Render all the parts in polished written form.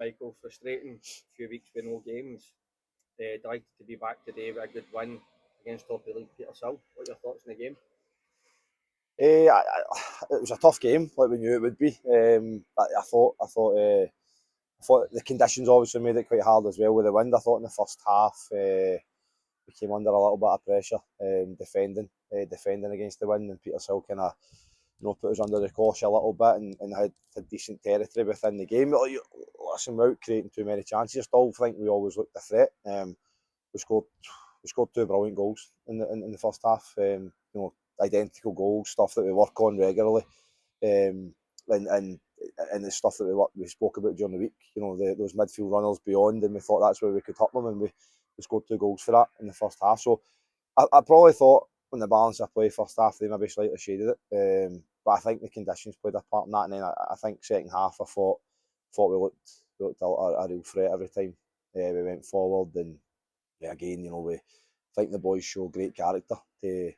Michael, frustrating few weeks with no games. Delighted to be back today with a good win against top of the league Petershill. What are your thoughts on the game? It was a tough game, like we knew it would be. I thought the conditions obviously made it quite hard as well with the wind. I thought in the first half we came under a little bit of pressure, defending against the wind, and Petershill kind of put us under the cosh a little bit and had decent territory within the game. Listen, without creating too many chances, I still think we always looked a threat. We scored two brilliant goals in the first half. Identical goals, stuff that we work on regularly, and the stuff that we spoke about during the week. Those midfield runners beyond, and we thought that's where we could hit them, and we scored 2 goals for that in the first half. So I probably thought on the balance of play first half they maybe slightly shaded it, but I think the conditions played a part in that. And then I think second half I thought we looked a real threat every time we went forward. And again, I think the boys show great character to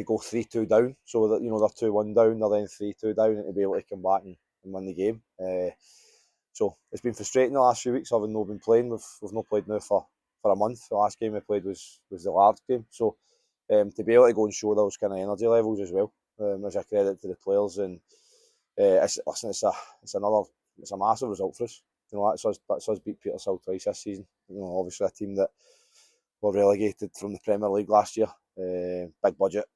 go 3-2 down, so that they're 2-1 down, they're then 3-2 down, and to be able to come back and win the game. So it's been frustrating the last few weeks having not been playing. We've not played now for a month. The last game we played was the Largs game. So to be able to go and show those kind of energy levels as well, is a credit to the players. And it's a massive result for us. That's us beat Petershill twice this season. Obviously a team that were relegated from the Premier League last year. Big budget,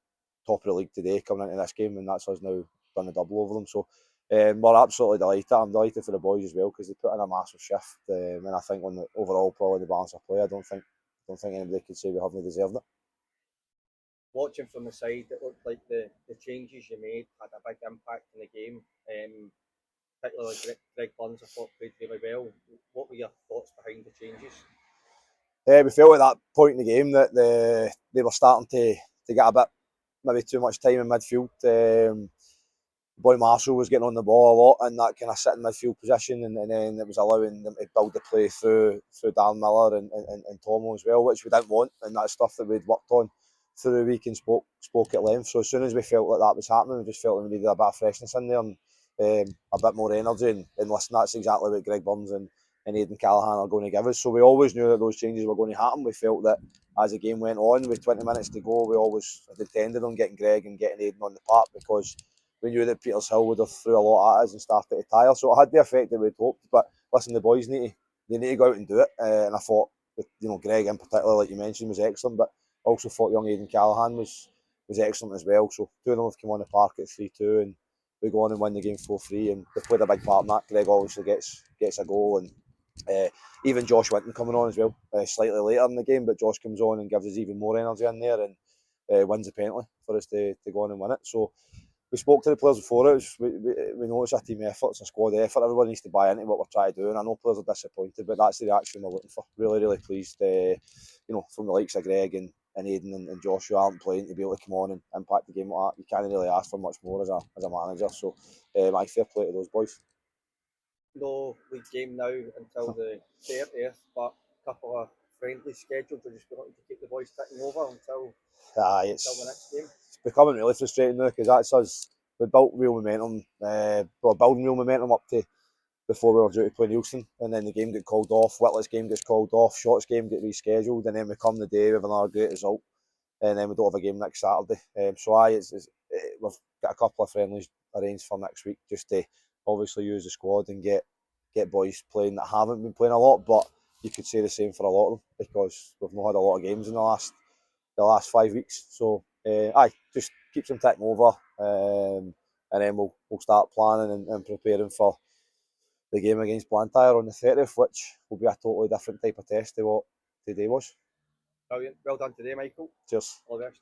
top of the league today coming into this game, and that's us now done a double over them. So we're absolutely delighted. I'm delighted for the boys as well because they put in a massive shift. And I think on the overall, probably the balance of play, I don't think anybody could say we haven't deserved it. Watching from the side, it looked like the changes you made had a big impact in the game. Particularly Greg Burns, I thought, played really well. What were your thoughts behind the changes? We felt at that point in the game that they were starting to get a bit, maybe too much time in midfield. Boy Marshall was getting on the ball a lot in that kind of sitting midfield position, and then it was allowing them to build the play through Dan Miller and Tomo as well, which we didn't want, and that's stuff that we'd worked on through the week and spoke at length. So as soon as we felt like that was happening, we just felt we needed a bit of freshness in there and a bit more energy. And listen, that's exactly what Greg Burns and Aidan Callaghan are going to give us. So we always knew that those changes were going to happen. We felt that as the game went on, with 20 minutes to go, we always had intended on getting Greg and getting Aidan on the park because we knew that Petershill would have threw a lot at us and started to tire. So it had the effect that we'd hoped. But listen, the boys need to go out and do it. And I thought that, Greg in particular, like you mentioned, was excellent. But I also thought young Aidan Callaghan was excellent as well. So two of them have come on the park at 3-2, and we go on and win the game 4-3. And they played a big part in that. Greg obviously gets a goal, and even Josh Winton coming on as well, slightly later in the game, but Josh comes on and gives us even more energy in there and wins the penalty for us to go on and win it. So we spoke to the players before it. We know it's a team effort, it's a squad effort. Everyone needs to buy into what we're trying to do, and I know players are disappointed, but that's the reaction we're looking for. Really, really pleased, from the likes of Greg and Aidan and Josh who aren't playing, to be able to come on and impact the game like that. You can't really ask for much more as a manager. So I fair play to those boys. No league game now until the 30th, but a couple of friendly scheduled. We're just wanting to keep the boys ticking over until the next game. It's becoming really frustrating now because that's us. We built real momentum. We're building real momentum up to before we were due to play Nielsen, and then the game got called off. Whitley's game gets called off. Shot's game get rescheduled, and then we come the day with another great result, and then we don't have a game next Saturday. We've got a couple of friendlies arranged for next week just to obviously use the squad and get boys playing that haven't been playing a lot. But you could say the same for a lot of them because we've not had a lot of games in the last 5 weeks. So just keeps them ticking over, and then we'll start planning and preparing for the game against Blantyre on the 30th, which will be a totally different type of test to what today was. Brilliant. Well done today, Michael. Cheers. All the best.